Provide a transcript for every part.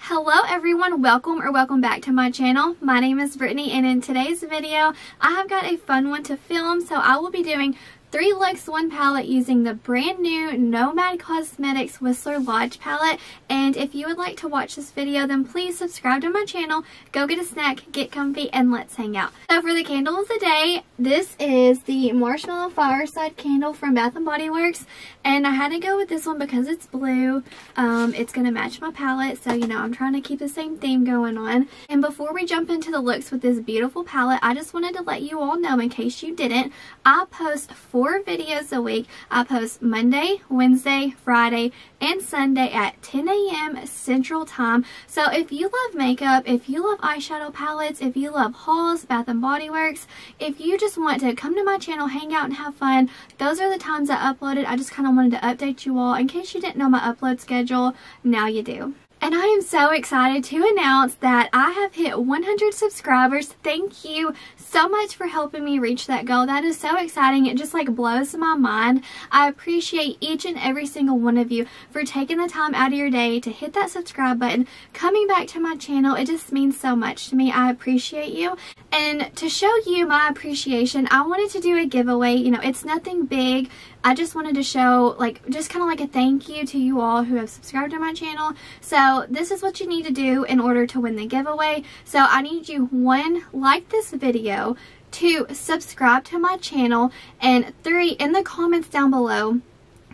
Hello everyone, welcome back to my channel. My name is Brittany, and in today's video I have got a fun one to film. So I will be doing 3 looks, 1 palette using the brand new Nomad Cosmetics Whistler Lodge palette. And if you would like to watch this video, then please subscribe to my channel, go get a snack, get comfy, and let's hang out. So for the candle of the day, this is the Marshmallow Fireside candle from Bath & Body Works. And I had to go with this one because it's blue. It's going to match my palette, so you know I'm trying to keep the same theme going on. And before we jump into the looks with this beautiful palette, I just wanted to let you all know, in case you didn't, I post 4 videos a week. I post Monday, Wednesday, Friday, and Sunday at 10 a.m. Central Time. So if you love makeup, if you love eyeshadow palettes, if you love hauls, Bath & Body Works, if you just want to come to my channel, hang out, and have fun, those are the times I upload it. I just kind of wanted to update you all in case you didn't know my upload schedule. Now you do. And I am so excited to announce that I have hit 100 subscribers. Thank you so much for helping me reach that goal. That is so exciting. It just like blows my mind. I appreciate each and every single one of you for taking the time out of your day to hit that subscribe button, coming back to my channel. It just means so much to me. I appreciate you. And to show you my appreciation, I wanted to do a giveaway. You know, it's nothing big. I just wanted to show, like, just kind of like a thank you to you all who have subscribed to my channel. So this is what you need to do in order to win the giveaway. So I need you, 1, like this video, 2, subscribe to my channel, and 3, in the comments down below,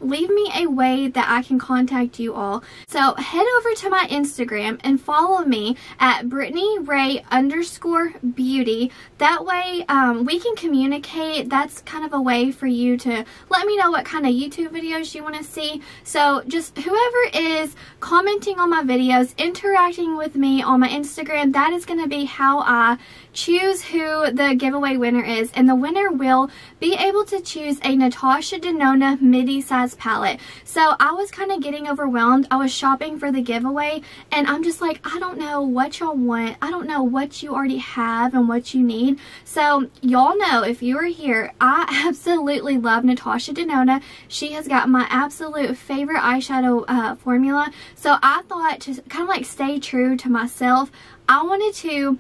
leave me a way that I can contact you all. So head over to my Instagram and follow me at BrittanyRay_beauty. That way we can communicate. That's kind of a way for you to let me know what kind of YouTube videos you want to see. So just whoever is commenting on my videos, interacting with me on my Instagram, that is going to be how I choose who the giveaway winner is. And the winner will be able to choose a Natasha Denona midi size palette. So I was kind of getting overwhelmed. I was shopping for the giveaway and I'm just like, I don't know what y'all want. I don't know what you already have and what you need. So y'all know, if you are here, I absolutely love Natasha Denona. She has got my absolute favorite eyeshadow formula. So I thought, to kind of like stay true to myself, I wanted to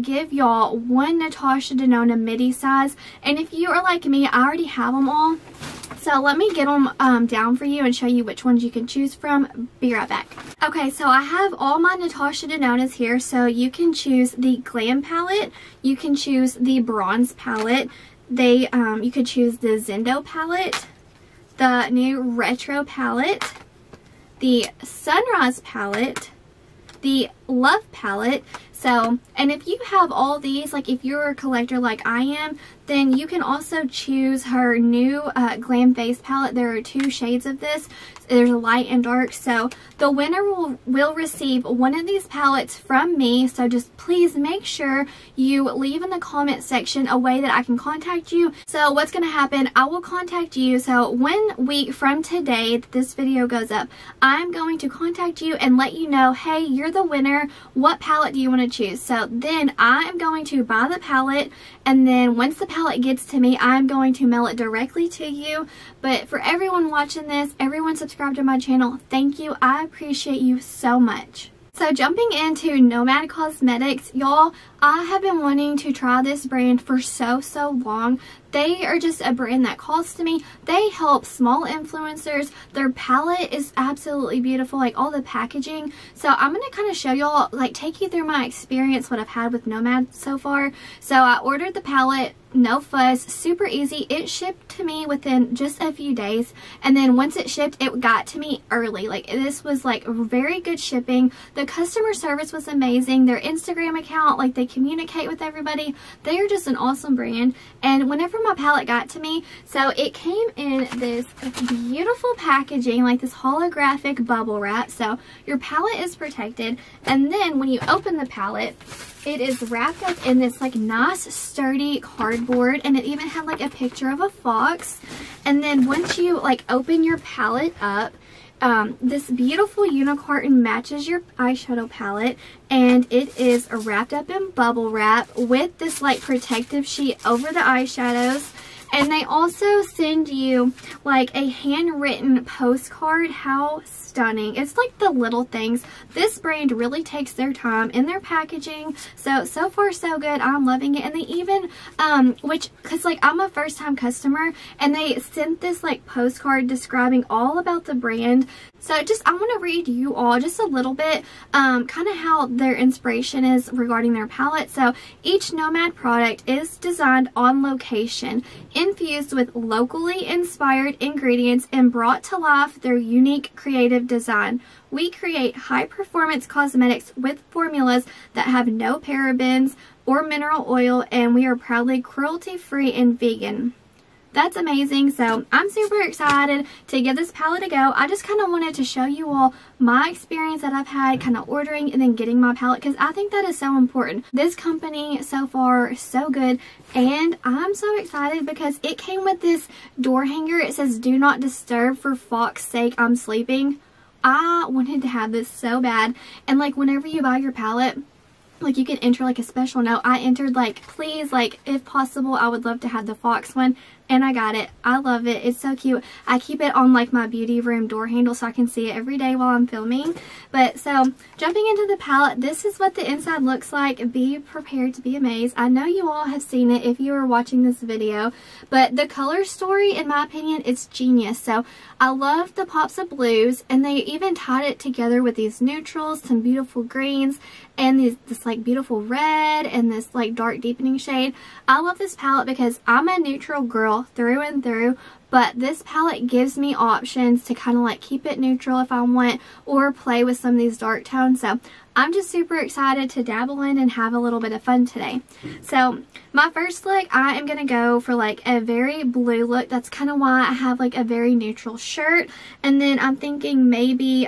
give y'all 1 Natasha Denona midi size. And if you are like me, I already have them all. So let me get them down for you and show you which ones you can choose from. Be right back. Okay, so I have all my Natasha Denonas here. So you can choose the Glam palette. You can choose the Bronze palette. You could choose the Zendo palette, the new Retro palette, the Sunrise palette, the Love palette. So, and if you have all these, like if you're a collector like I am, then you can also choose her new Glam Face palette. There are 2 shades of this. There's a light and dark. So the winner will receive one of these palettes from me. So just please make sure you leave in the comment section a way that I can contact you. So what's going to happen, I will contact you. So 1 week from today that this video goes up, I'm going to contact you and let you know, hey, you're the winner. What palette do you want to choose? So then I am going to buy the palette, and then once the palette gets to me, I'm going to mail it directly to you. But for everyone watching this, everyone subscribed to my channel, thank you. I appreciate you so much. So jumping into Nomad Cosmetics, y'all, I have been wanting to try this brand for so long. They are just a brand that calls to me. They help small influencers. Their palette is absolutely beautiful, like all the packaging. So I'm going to kind of show y'all, like take you through my experience, what I've had with Nomad so far. So I ordered the palette, no fuss, super easy. It shipped to me within just a few days, and then once it shipped, it got to me early. Like this was like very good shipping. The customer service was amazing. Their Instagram account, like they communicate with everybody. They are just an awesome brand. And whenever my palette got to me, so it came in this beautiful packaging, like this holographic bubble wrap. So your palette is protected, and then when you open the palette, it is wrapped up in this like nice sturdy cardboard, and it even had like a picture of a fox. And then once you like open your palette up, this beautiful unicorn matches your eyeshadow palette, and it is wrapped up in bubble wrap with this like protective sheet over the eyeshadows. And they also send you like a handwritten postcard. How stunning. It's like the little things. This brand really takes their time in their packaging. So far so good. I'm loving it. And they even, cause like I'm a first time customer, and they sent this like postcard describing all about the brand. So I want to read you all just a little bit, kind of how their inspiration is regarding their palette. So each Nomad product is designed on location, infused with locally inspired ingredients and brought to life their unique creative design. We create high performance cosmetics with formulas that have no parabens or mineral oil, and we are proudly cruelty free and vegan. That's amazing. So I'm super excited to give this palette a go. I just kind of wanted to show you all my experience that I've had kind of ordering and then getting my palette, because I think that is so important. This company so far so good, and I'm so excited because it came with this door hanger. It says do not disturb, for fuck's sake I'm sleeping. I wanted to have this so bad. And like whenever you buy your palette, like you can enter like a special note. I entered like, please, like if possible I would love to have the fox one, and I got it. I love it. It's so cute. I keep it on like my beauty room door handle so I can see it every day while I'm filming. But so jumping into the palette, this is what the inside looks like. Be prepared to be amazed. I know you all have seen it if you are watching this video, but the color story, in my opinion, is genius. So I love the pops of blues, and they even tied it together with these neutrals, some beautiful greens, and this like beautiful red and this like dark deepening shade. I love this palette because I'm a neutral girl through and through, but this palette gives me options to kind of like keep it neutral if I want, or play with some of these dark tones. So I'm just super excited to dabble in and have a little bit of fun today. So my first look, I am going to go for like a very blue look. That's kind of why I have like a very neutral shirt. And then I'm thinking maybe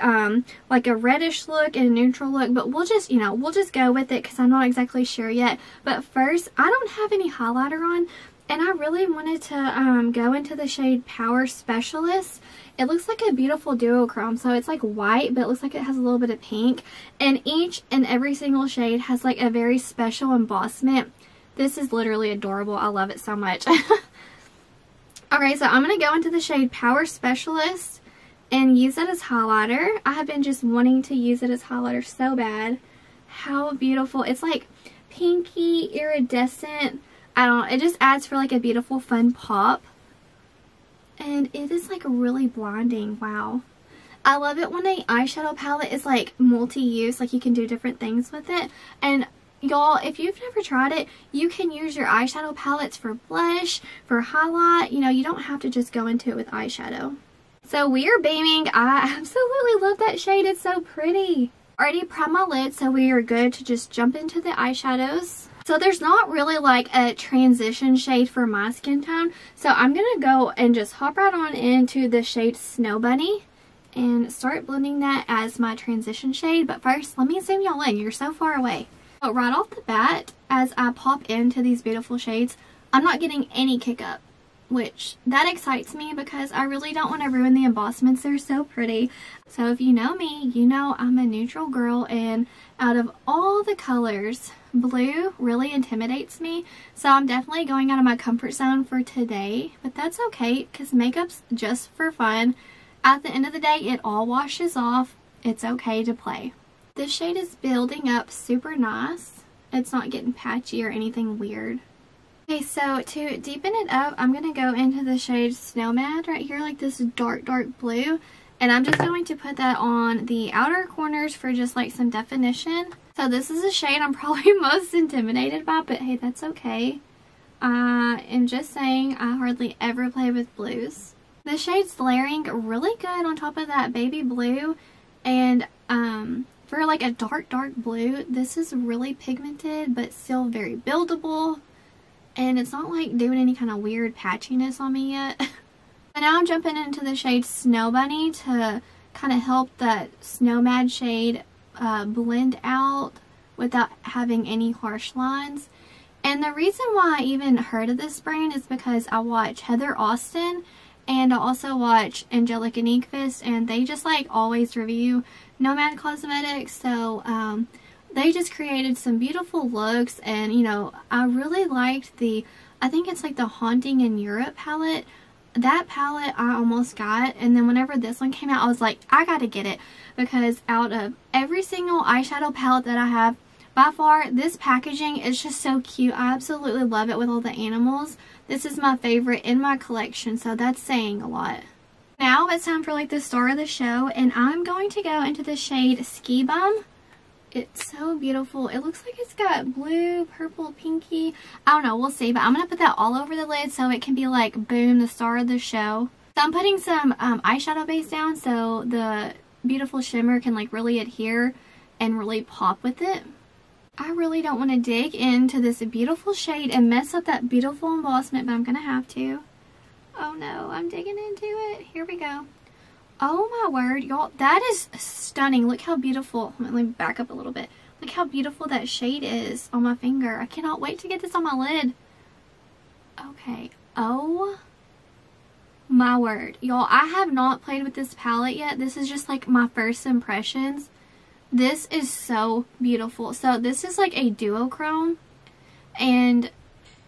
like a reddish look and a neutral look, but we'll just, we'll just go with it because I'm not exactly sure yet. But first, I don't have any highlighter on, and I really wanted to go into the shade Power Specialist. It looks like a beautiful duochrome, so it's like white, but it looks like it has a little bit of pink. And each and every single shade has like a very special embossment. This is literally adorable. I love it so much. Okay, so I'm going to go into the shade Power Specialist and use it as highlighter. I have been just wanting to use it as highlighter so bad. How beautiful. It's like pinky, iridescent. I don't know. It just adds for like a beautiful, fun pop. And it is like really blinding. Wow. I love it when an eyeshadow palette is like multi-use. Like you can do different things with it. And y'all, if you've never tried it, you can use your eyeshadow palettes for blush, for highlight. You don't have to just go into it with eyeshadow. So we are beaming. I absolutely love that shade. It's so pretty. Already primed my lid, so we are good to just jump into the eyeshadows. So there's not really like a transition shade for my skin tone. So I'm going to go and just hop right on into the shade Snow Bunny and start blending that as my transition shade. But first, let me zoom y'all in. You're so far away. But right off the bat, as I pop into these beautiful shades, I'm not getting any kick up, which that excites me because I really don't want to ruin the embossments. They're so pretty. So if you know me, you know I'm a neutral girl, and out of all the colors, blue really intimidates me. So I'm definitely going out of my comfort zone for today, but that's okay because makeup's just for fun. At the end of the day, it all washes off. It's okay to play. This shade is building up super nice. It's not getting patchy or anything weird. Okay, so to deepen it up, I'm going to go into the shade Nomad right here, like this dark blue. And I'm just going to put that on the outer corners for just like some definition. So this is a shade I'm probably most intimidated by, but hey, that's okay. I am just saying I hardly ever play with blues. The shade's layering really good on top of that baby blue. And for like a dark blue, this is really pigmented, but still very buildable. And it's not like doing any kind of weird patchiness on me yet. So now I'm jumping into the shade Snow Bunny to kind of help that Nomad shade blend out without having any harsh lines. And the reason why I even heard of this brand is because I watch Heather Austin, and I also watch Angelica Nyqvist, and they just like always review Nomad cosmetics. So they just created some beautiful looks, and I really liked the I think it's like the Haunting in Europe palette. That palette I almost got, and then whenever this one came out, I was like, I gotta get it, because out of every single eyeshadow palette that I have, by far, this packaging is just so cute. I absolutely love it with all the animals. This is my favorite in my collection, so that's saying a lot. Now it's time for like the star of the show, and I'm going to go into the shade Ski Bum. It's so beautiful. It looks like it's got blue, purple, pinky. I don't know. We'll see. But I'm going to put that all over the lid so it can be like, boom, the star of the show. So I'm putting some eyeshadow base down so the beautiful shimmer can like really adhere and really pop with it. I really don't want to dig into this beautiful shade and mess up that beautiful embossment, but I'm going to have to. Oh no, I'm digging into it. Here we go. Oh my word, y'all, that is stunning. Look how beautiful. Let me back up a little bit. Look how beautiful that shade is on my finger. I cannot wait to get this on my lid. Okay. Oh my word. Y'all, I have not played with this palette yet. This is just like my first impressions. This is so beautiful. So this is like a duochrome. And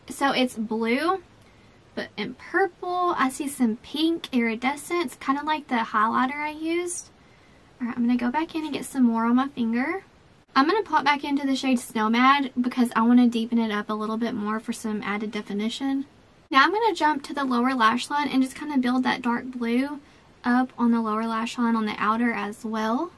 so it's blue. But in purple, I see some pink iridescence, kind of like the highlighter I used. Alright, I'm going to go back in and get some more on my finger. I'm going to pop back into the shade Nomad because I want to deepen it up a little bit more for some added definition. Now I'm going to jump to the lower lash line and just kind of build that dark blue up on the lower lash line on the outer as well.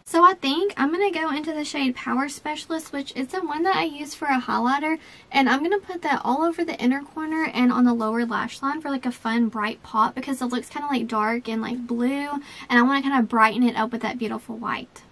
So I think I'm going to go into the shade Power Specialist, which is the one that I use for a highlighter. And I'm going to put that all over the inner corner and on the lower lash line for like a fun bright pop, because it looks kind of like dark and like blue. And I want to kind of brighten it up with that beautiful white.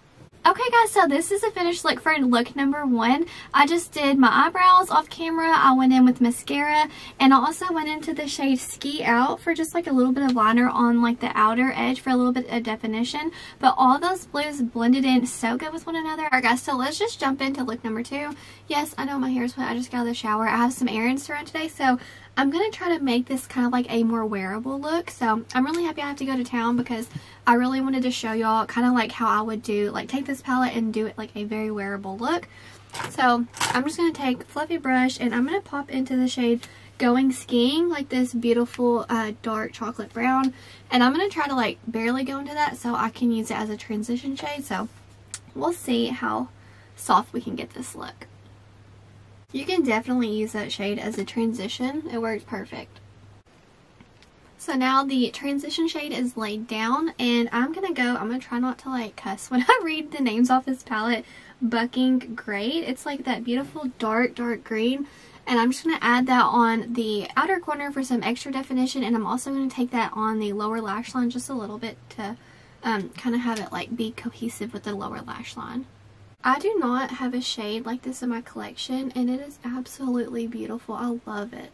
Okay guys, so this is the finished look for look number 1. I just did my eyebrows off camera. I went in with mascara, and I also went into the shade Ski Out for just like a little bit of liner on like the outer edge for a little bit of definition. But all those blues blended in so good with one another. Alright guys, so let's just jump into look number 2. Yes, I know my hair is wet. I just got out of the shower. I have some errands to run today, so I'm going to try to make this kind of like a more wearable look. So I'm really happy I have to go to town because I really wanted to show y'all kind of like how I would do, like take this palette and do it like a very wearable look. So I'm just going to take a fluffy brush and I'm going to pop into the shade Going Skiing, like this beautiful dark chocolate brown. And I'm going to try to like barely go into that so I can use it as a transition shade. So we'll see how soft we can get this look. You can definitely use that shade as a transition. It works perfect. So now the transition shade is laid down, and I'm going to try not to like cuss when I read the names off this palette. Bucking Great. It's like that beautiful dark green. And I'm just going to add that on the outer corner for some extra definition. And I'm also going to take that on the lower lash line just a little bit to kind of have it like be cohesive with the lower lash line. I do not have a shade like this in my collection, and it is absolutely beautiful. I love it.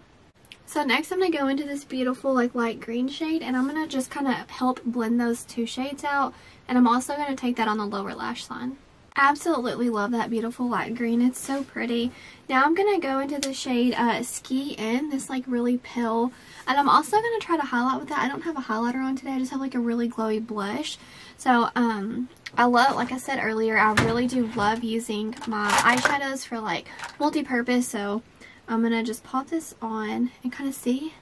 So next I'm going to go into this beautiful like light green shade, and I'm going to just kind of help blend those two shades out. And I'm also going to take that on the lower lash line. Absolutely love that beautiful light green. It's so pretty. Now I'm going to go into the shade Ski In, this like really pale. And I'm also going to try to highlight with that. I don't have a highlighter on today. I just have like a really glowy blush. So I love, like I said earlier, I really do love using my eyeshadows for like multi-purpose. So I'm going to just pop this on and kind of see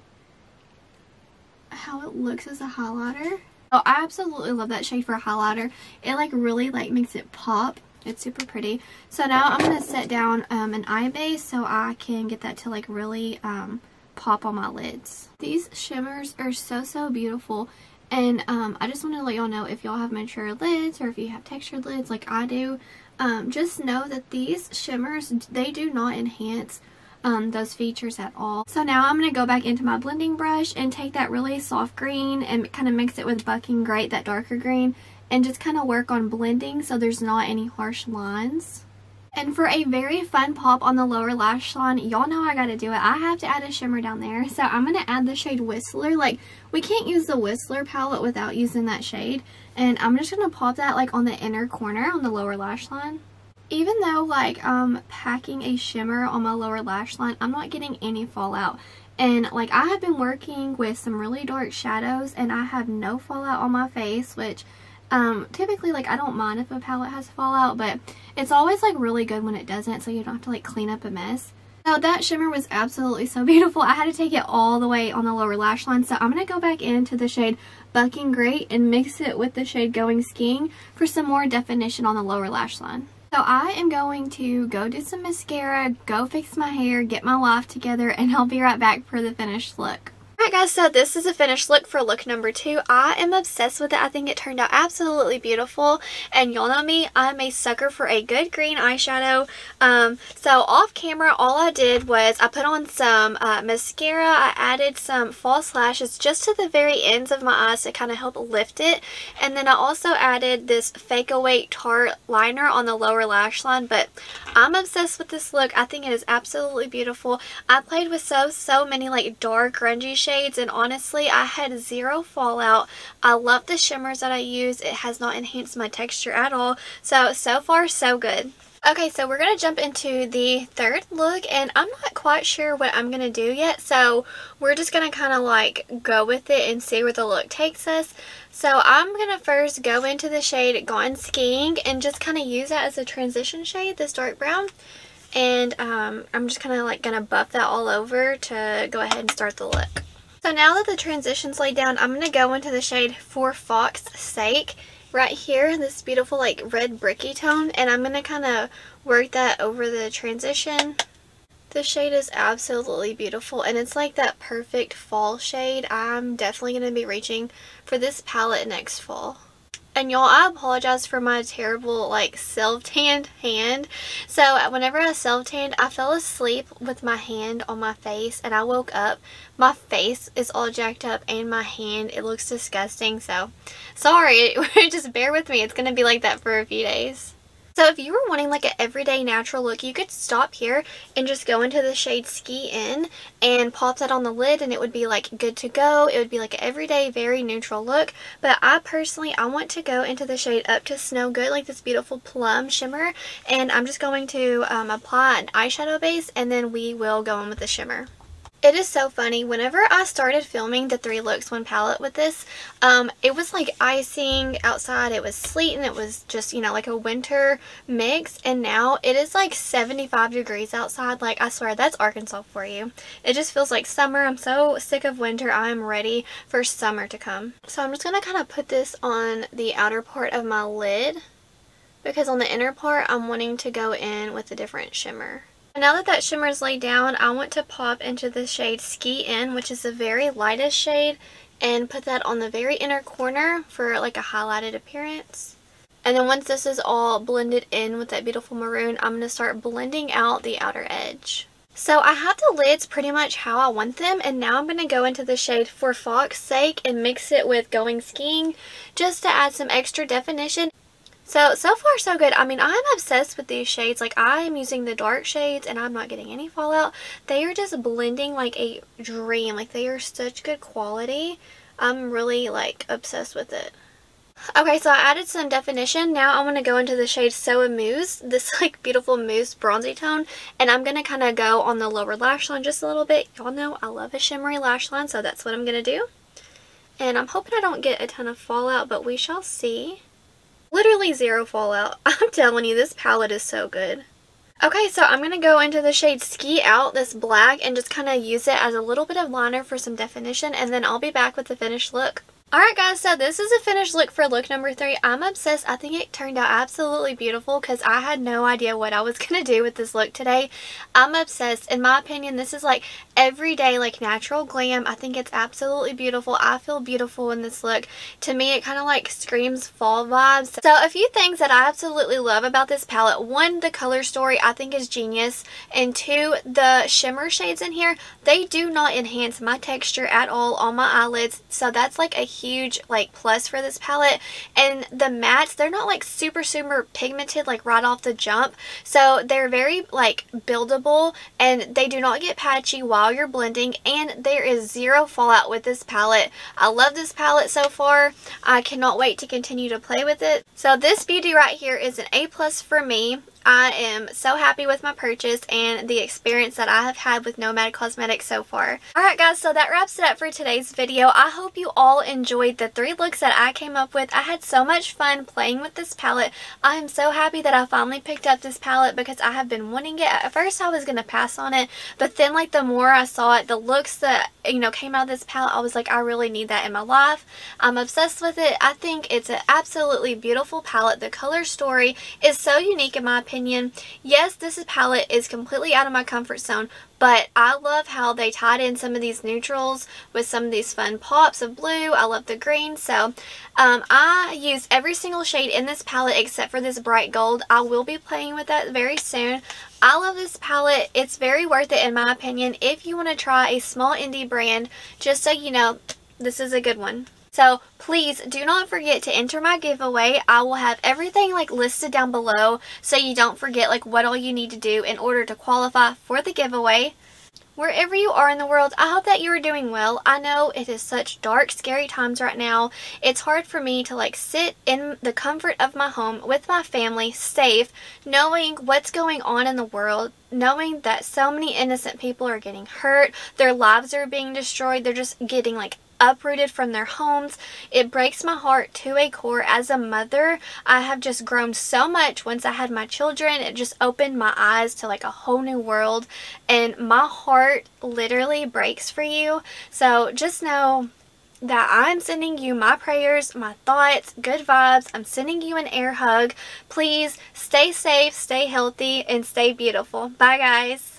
how it looks as a highlighter. Oh, I absolutely love that shade for a highlighter. It like really like makes it pop. It's super pretty. So now I'm going to set down an eye base so I can get that to like really pop on my lids. These shimmers are so beautiful. And I just want to let y'all know, if y'all have mature lids or if you have textured lids like I do, just know that these shimmers, they do not enhance those features at all. So now I'm going to go back into my blending brush and take that really soft green and kind of mix it with Bucking Great, that darker green, and just kind of work on blending so there's not any harsh lines. And for a very fun pop on the lower lash line, y'all know I gotta do it. I have to add a shimmer down there. So I'm gonna add the shade Whistler. Like, we can't use the Whistler palette without using that shade. And I'm just gonna pop that like on the inner corner on the lower lash line. Even though like packing a shimmer on my lower lash line, I'm not getting any fallout. And like, I have been working with some really dark shadows and I have no fallout on my face, which typically like I don't mind if a palette has fallout, but it's always like really good when it doesn't, so you don't have to like clean up a mess. Now that shimmer was absolutely so beautiful. I had to take it all the way on the lower lash line. So I'm going to go back into the shade Bucking Great and mix it with the shade Going Skiing for some more definition on the lower lash line. So I am going to go do some mascara, go fix my hair, get my life together, and I'll be right back for the finished look. Alright guys, so this is a finished look for look number 2. I am obsessed with it. I think it turned out absolutely beautiful. And y'all know me, I'm a sucker for a good green eyeshadow. So off camera, all I did was I put on some mascara. I added some false lashes just to the very ends of my eyes to kind of help lift it. And then I also added this Fake Away Tarte liner on the lower lash line. But I'm obsessed with this look. I think it is absolutely beautiful. I played with so many like dark grungy shades, and honestly I had zero fallout. I love the shimmers that I use. It has not enhanced my texture at all. So far so good. Okay, so we're going to jump into the third look, and I'm not quite sure what I'm going to do yet, so we're just going to kind of like go with it and see where the look takes us. So I'm going to first go into the shade Gone Skiing and just kind of use that as a transition shade, this dark brown. And I'm just kind of like going to buff that all over to go ahead and start the look. So now that the transition's laid down, I'm going to go into the shade For Fox's Sake right here, this beautiful like red bricky tone, and I'm going to kind of work that over the transition. This shade is absolutely beautiful, and it's like that perfect fall shade. I'm definitely going to be reaching for this palette next fall. And y'all, I apologize for my terrible like self-tanned hand. So whenever I self-tanned, I fell asleep with my hand on my face, and I woke up, my face is all jacked up and my hand, it looks disgusting. So sorry, just bear with me. It's going to be like that for a few days. So if you were wanting like an everyday natural look, you could stop here and just go into the shade Ski In and pop that on the lid, and it would be like good to go. It would be like an everyday, very neutral look. But I personally, I want to go into the shade Up to Snow Good, like this beautiful plum shimmer. And I'm just going to apply an eyeshadow base, and then we will go in with the shimmer. It is so funny, whenever I started filming the 3 looks 1 palette with this, it was like icing outside, it was sleet, and it was just, you know, like a winter mix, and now it is like 75 degrees outside. Like, I swear, that's Arkansas for you. It just feels like summer. I'm so sick of winter. I am ready for summer to come. So I'm just going to kind of put this on the outer part of my lid, because on the inner part, I'm wanting to go in with a different shimmer. Now that that shimmer is laid down, I want to pop into the shade Ski In, which is the very lightest shade, and put that on the very inner corner for like a highlighted appearance. And then once this is all blended in with that beautiful maroon, I'm going to start blending out the outer edge. So I have the lids pretty much how I want them, and now I'm going to go into the shade For Fox's Sake and mix it with Going Skiing just to add some extra definition. So far so good. I mean, I'm obsessed with these shades. Like, I am using the dark shades and I'm not getting any fallout. They are just blending like a dream. Like, they are such good quality. I'm really like obsessed with it. Okay, so I added some definition. Now I want to go into the shade So Amuse, this like beautiful mousse bronzy tone, and I'm going to kind of go on the lower lash line just a little bit. Y'all know I love a shimmery lash line, so that's what I'm going to do. And I'm hoping I don't get a ton of fallout, but we shall see. Literally zero fallout. I'm telling you, this palette is so good. Okay, so I'm going to go into the shade Ski Out, this black, and just kind of use it as a little bit of liner for some definition, and then I'll be back with the finished look. Alright guys, so this is a finished look for look number 3. I'm obsessed. I think it turned out absolutely beautiful because I had no idea what I was going to do with this look today. I'm obsessed. In my opinion, this is like everyday, like natural glam. I think it's absolutely beautiful. I feel beautiful in this look. To me, it kind of like screams fall vibes. So a few things that I absolutely love about this palette. 1, the color story I think is genius. And 2, the shimmer shades in here, they do not enhance my texture at all on my eyelids. So that's like a huge like plus for this palette. And the mattes, they're not like super pigmented like right off the jump, so they're very like buildable, and they do not get patchy while you're blending, and there is zero fallout with this palette. I love this palette so far. I cannot wait to continue to play with it. So this beauty right here is an A+ for me. I am so happy with my purchase and the experience that I have had with Nomad Cosmetics so far. Alright guys, so that wraps it up for today's video. I hope you all enjoyed enjoyed the 3 looks that I came up with. I had so much fun playing with this palette. I am so happy that I finally picked up this palette because I have been wanting it. At first I was going to pass on it, but then like the more I saw it, the looks that, you know, came out of this palette, I was like, I really need that in my life. I'm obsessed with it. I think it's an absolutely beautiful palette. The color story is so unique in my opinion. Yes, this palette is completely out of my comfort zone, but I love how they tied in some of these neutrals with some of these fun pops of blue. I love the green. So I use every single shade in this palette except for this bright gold. I will be playing with that very soon. I love this palette. It's very worth it in my opinion. If you want to try a small indie brand, just so you know, this is a good one. So please do not forget to enter my giveaway. I will have everything like listed down below so you don't forget like what all you need to do in order to qualify for the giveaway. Wherever you are in the world, I hope that you are doing well. I know it is such dark, scary times right now. It's hard for me to like sit in the comfort of my home with my family, safe, knowing what's going on in the world, knowing that so many innocent people are getting hurt, their lives are being destroyed, they're just getting like uprooted from their homes. It breaks my heart to a core. As a mother, I have just grown so much once I had my children. It just opened my eyes to like a whole new world, and my heart literally breaks for you. So just know that I'm sending you my prayers, my thoughts, good vibes. I'm sending you an air hug. Please stay safe, stay healthy, and stay beautiful. Bye guys.